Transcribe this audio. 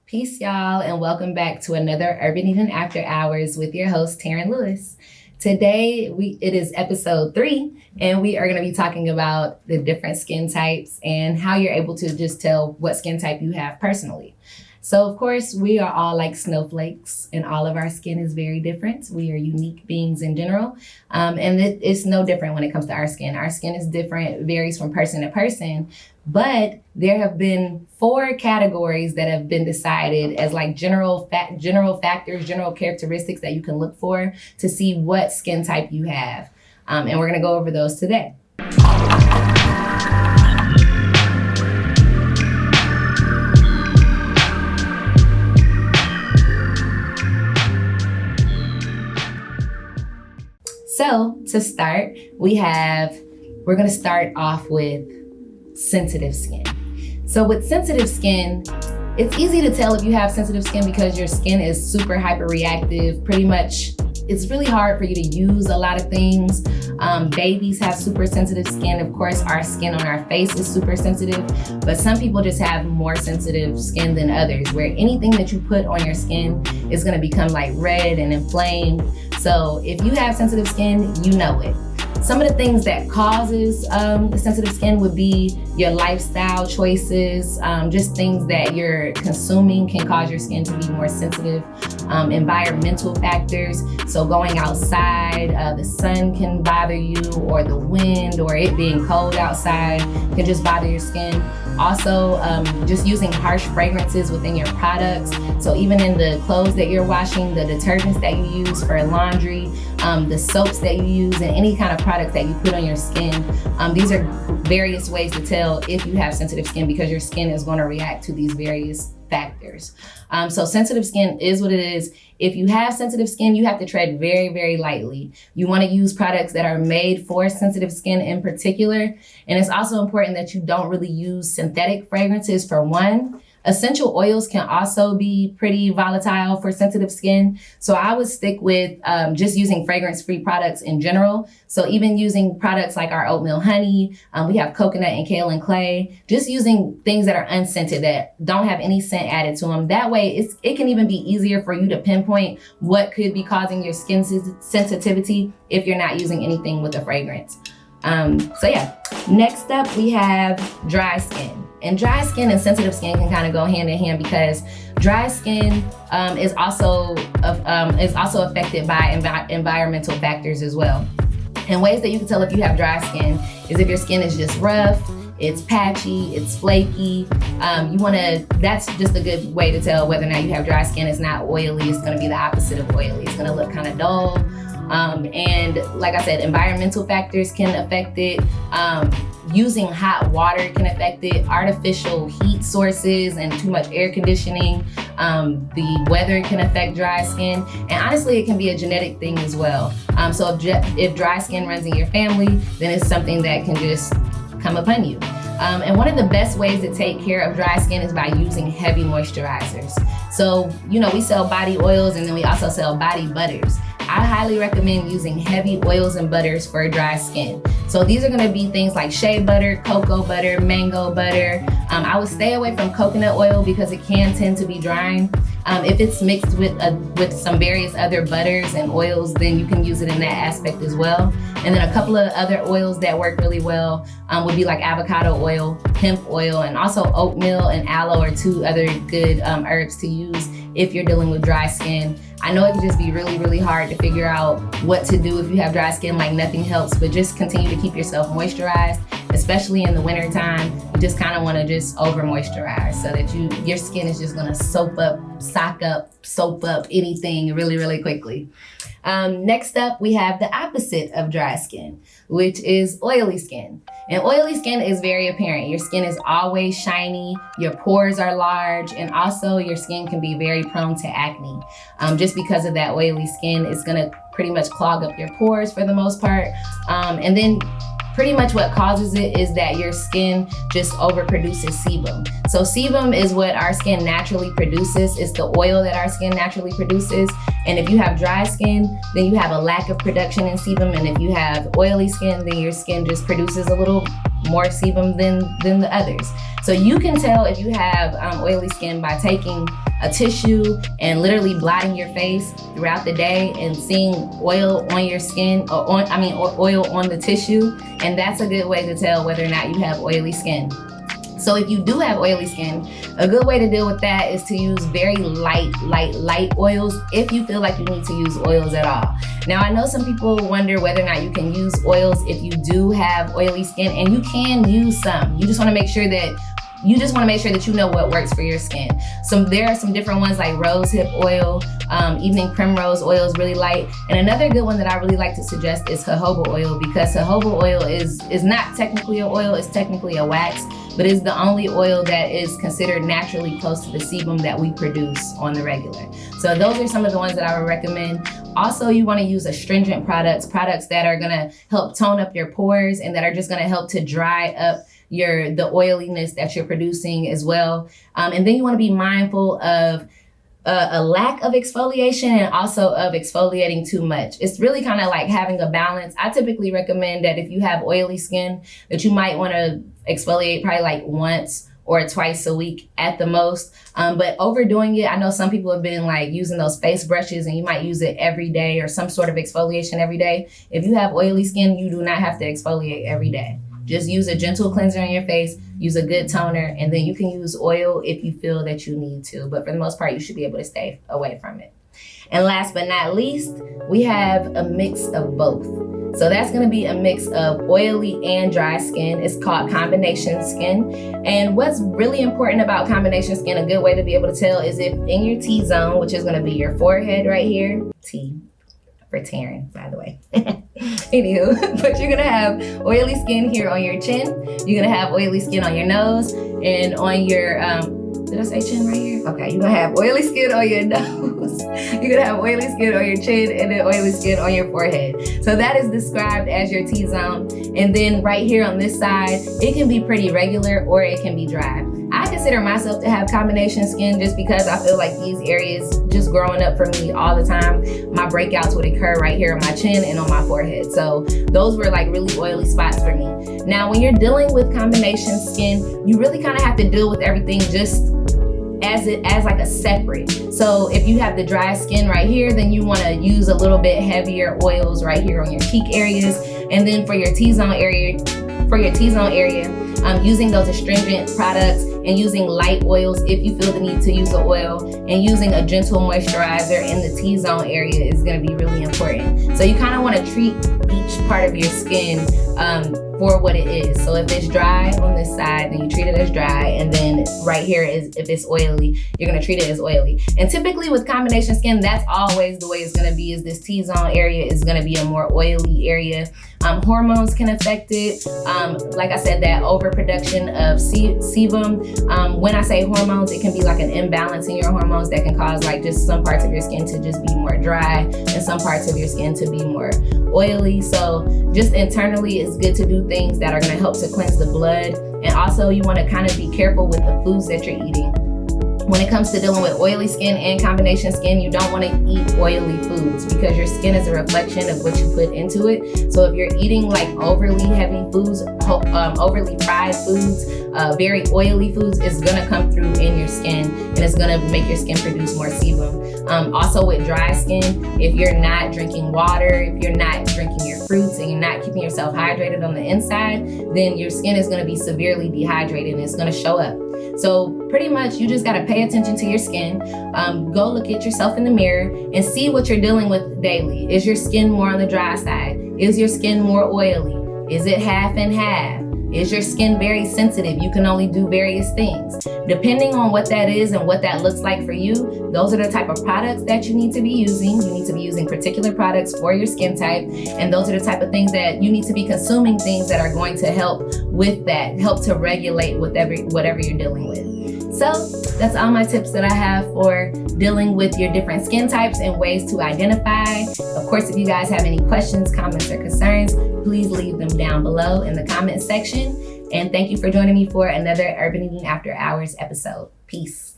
Peace, y'all, and welcome back to another Urban Even After Hours with your host, Terran Lewis. Today, it is episode 3, and we are going to be talking about the different skin types and how you're able to just tell what skin type you have personally. So, of course, we are all like snowflakes, and all of our skin is very different. We are unique beings in general, and it's no different when it comes to our skin. Our skin is different, varies from person to person, but there have been 4 categories that have been decided as like general factors, general characteristics that you can look for to see what skin type you have. And we're going to go over those today. So to start, we're going to start off with sensitive skin. So with sensitive skin, it's easy to tell if you have sensitive skin because your skin is super hyperreactive. Pretty much, it's really hard for you to use a lot of things. Babies have super sensitive skin. Of course, our skin on our face is super sensitive, but some people just have more sensitive skin than others, where anything that you put on your skin is gonna become like red and inflamed. So if you have sensitive skin, you know it. Some of the things that causes the sensitive skin would be your lifestyle choices, just things that you're consuming can cause your skin to be more sensitive. Environmental factors, so going outside, the sun can bother you, or the wind, or it being cold outside can just bother your skin. Also, just using harsh fragrances within your products. So even in the clothes that you're washing, the detergents that you use for laundry, the soaps that you use, and any kind of products that you put on your skin. These are various ways to tell if you have sensitive skin because your skin is going to react to these various factors. So sensitive skin is what it is. If you have sensitive skin, you have to tread very, very lightly. You want to use products that are made for sensitive skin in particular. And it's also important that you don't really use synthetic fragrances for one. Essential oils can also be pretty volatile for sensitive skin. So I would stick with just using fragrance-free products in general. So even using products like our oatmeal honey, we have coconut and kale and clay, just using things that are unscented, that don't have any scent added to them. That way it can even be easier for you to pinpoint what could be causing your skin sensitivity if you're not using anything with a fragrance. So yeah, next up we have dry skin. And dry skin and sensitive skin can kind of go hand in hand because dry skin is also affected by environmental factors as well. And ways that you can tell if you have dry skin is if your skin is just rough, it's patchy, it's flaky. That's just a good way to tell whether or not you have dry skin. It's not oily, it's gonna be the opposite of oily. It's gonna look kind of dull. And like I said, environmental factors can affect it. Using hot water can affect it. Artificial heat sources and too much air conditioning. The weather can affect dry skin. And honestly, it can be a genetic thing as well. So if dry skin runs in your family, then it's something that can just come upon you. And one of the best ways to take care of dry skin is by using heavy moisturizers. So, we sell body oils and then we also sell body butters. I highly recommend using heavy oils and butters for dry skin. So these are gonna be things like shea butter, cocoa butter, mango butter. I would stay away from coconut oil because it can tend to be drying. If it's mixed with some various other butters and oils, then you can use it in that aspect as well. And then a couple of other oils that work really well would be like avocado oil, hemp oil, and also oatmeal and aloe are 2 other good herbs to use if you're dealing with dry skin. I know it can just be really, really hard to figure out what to do if you have dry skin, like nothing helps, but just continue to keep yourself moisturized, especially in the winter time. You just kind of want to just over moisturize so that your skin is just going to soak up anything really, really quickly. Next up, we have the opposite of dry skin, which is oily skin. And oily skin is very apparent. Your skin is always shiny, your pores are large, and also your skin can be very prone to acne. Just because of that oily skin, it's gonna pretty much clog up your pores for the most part. And then pretty much what causes it is that your skin just overproduces sebum. So sebum is what our skin naturally produces. It's the oil that our skin naturally produces. And if you have dry skin, then you have a lack of production in sebum. And if you have oily skin, then your skin just produces a little more sebum than the others. So you can tell if you have oily skin by taking a tissue and literally blotting your face throughout the day and seeing oil on your skin, or oil on the tissue, and that's a good way to tell whether or not you have oily skin. So if you do have oily skin, a good way to deal with that is to use very light oils if you feel like you need to use oils at all. Now, I know some people wonder whether or not you can use oils if you do have oily skin, and you can use some. You just want to make sure that you know what works for your skin. There are some different ones like rosehip oil, evening primrose oil is really light. And another good one that I really like to suggest is jojoba oil, because jojoba oil is not technically an oil, it's technically a wax, but it's the only oil that is considered naturally close to the sebum that we produce on the regular. So those are some of the ones that I would recommend. Also, you want to use astringent products that are going to help tone up your pores and that are just going to help to dry up the oiliness that you're producing as well. And then you want to be mindful of a lack of exfoliation and also of exfoliating too much. It's really kind of like having a balance. I typically recommend that if you have oily skin, that you might want to exfoliate probably like once or twice a week at the most. But overdoing it, I know some people have been like using those face brushes and you might use it every day or some sort of exfoliation every day. If you have oily skin, you do not have to exfoliate every day. Just use a gentle cleanser on your face, use a good toner, and then you can use oil if you feel that you need to. But for the most part, you should be able to stay away from it. And last but not least, we have a mix of both. So that's gonna be a mix of oily and dry skin. It's called combination skin. And what's really important about combination skin, a good way to be able to tell, is if in your T-zone, which is gonna be your forehead right here, T for Terran, by the way. Anywho, but you're gonna have oily skin here on your chin. You're gonna have oily skin on your nose and on your, did I say chin right here? Okay, you're gonna have oily skin on your nose. You're gonna have oily skin on your chin and then oily skin on your forehead. So that is described as your T-zone. And then right here on this side, it can be pretty regular or it can be dry. I consider myself to have combination skin just because I feel like these areas, just growing up for me all the time, my breakouts would occur right here on my chin and on my forehead. So those were like really oily spots for me. Now, when you're dealing with combination skin, you really kind of have to deal with everything just as like a separate. So if you have the dry skin right here, then you want to use a little bit heavier oils right here on your cheek areas. And then for your T-zone area, using those astringent products and using light oils if you feel the need to use the oil, and using a gentle moisturizer in the T-zone area is going to be really important. So you kind of want to treat each part of your skin for what it is. So if it's dry on this side, then you treat it as dry, and then right here is if it's oily, you're gonna treat it as oily. And typically with combination skin, that's always the way it's gonna be, is this T-zone area is gonna be a more oily area. Hormones can affect it. Like I said, that overproduction of sebum. When I say hormones, it can be like an imbalance in your hormones that can cause like just some parts of your skin to just be more dry and some parts of your skin to be more oily. So just internally, it's good to do things that are going to help to cleanse the blood. And also you want to kind of be careful with the foods that you're eating. When it comes to dealing with oily skin and combination skin, you don't want to eat oily foods because your skin is a reflection of what you put into it. So if you're eating like overly heavy foods, overly fried foods, very oily foods, it's gonna come through in your skin and it's gonna make your skin produce more sebum. Also with dry skin, if you're not drinking water, if you're not drinking your fruits and you're not keeping yourself hydrated on the inside, then your skin is gonna be severely dehydrated and it's gonna show up. So pretty much you just gotta pay attention to your skin. Go look at yourself in the mirror and see what you're dealing with daily. Is your skin more on the dry side? Is your skin more oily? Is it half and half? Is your skin very sensitive? You can only do various things. Depending on what that is and what that looks like for you, those are the type of products that you need to be using. You need to be using particular products for your skin type. And those are the type of things that you need to be consuming, things that are going to help with that, help to regulate whatever you're dealing with. So that's all my tips that I have for dealing with your different skin types and ways to identify. Of course, if you guys have any questions, comments, or concerns, please leave them down below in the comment section. And thank you for joining me for another Urban Eating After Hours episode. Peace.